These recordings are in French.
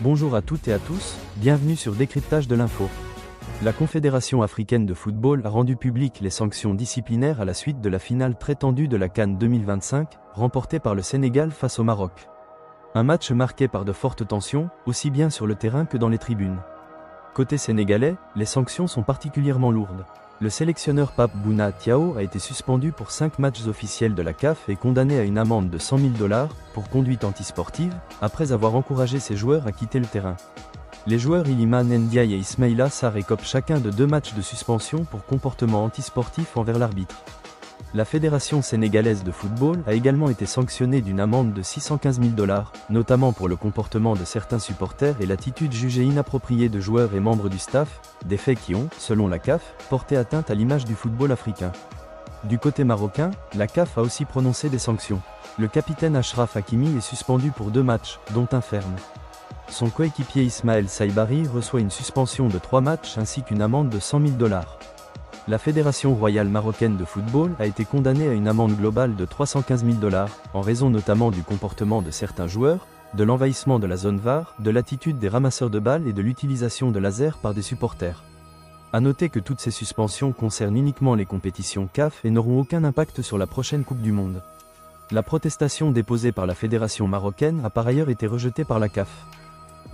Bonjour à toutes et à tous, bienvenue sur Décryptage de l'info. La Confédération africaine de football a rendu publiques les sanctions disciplinaires à la suite de la finale très tendue de la CAN 2025, remportée par le Sénégal face au Maroc. Un match marqué par de fortes tensions, aussi bien sur le terrain que dans les tribunes. Côté sénégalais, les sanctions sont particulièrement lourdes. Le sélectionneur Pape Bouna Thiaw a été suspendu pour 5 matchs officiels de la CAF et condamné à une amende de 100 000 $ pour conduite antisportive, après avoir encouragé ses joueurs à quitter le terrain. Les joueurs Iliman Ndiaye et Ismaïla Sarr écopent chacun de 2 matchs de suspension pour comportement antisportif envers l'arbitre. La Fédération sénégalaise de football a également été sanctionnée d'une amende de 615 000 $, notamment pour le comportement de certains supporters et l'attitude jugée inappropriée de joueurs et membres du staff, des faits qui ont, selon la CAF, porté atteinte à l'image du football africain. Du côté marocain, la CAF a aussi prononcé des sanctions. Le capitaine Achraf Hakimi est suspendu pour 2 matchs, dont un ferme. Son coéquipier Ismaël Saibari reçoit une suspension de 3 matchs ainsi qu'une amende de 100 000 $. La Fédération royale marocaine de football a été condamnée à une amende globale de 315 000 $, en raison notamment du comportement de certains joueurs, de l'envahissement de la zone VAR, de l'attitude des ramasseurs de balles et de l'utilisation de lasers par des supporters. A noter que toutes ces suspensions concernent uniquement les compétitions CAF et n'auront aucun impact sur la prochaine Coupe du Monde. La protestation déposée par la Fédération marocaine a par ailleurs été rejetée par la CAF.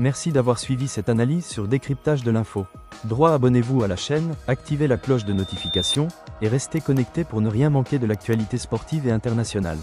Merci d'avoir suivi cette analyse sur Décryptage de l'info. Abonnez-vous à la chaîne, activez la cloche de notification, et restez connectés pour ne rien manquer de l'actualité sportive et internationale.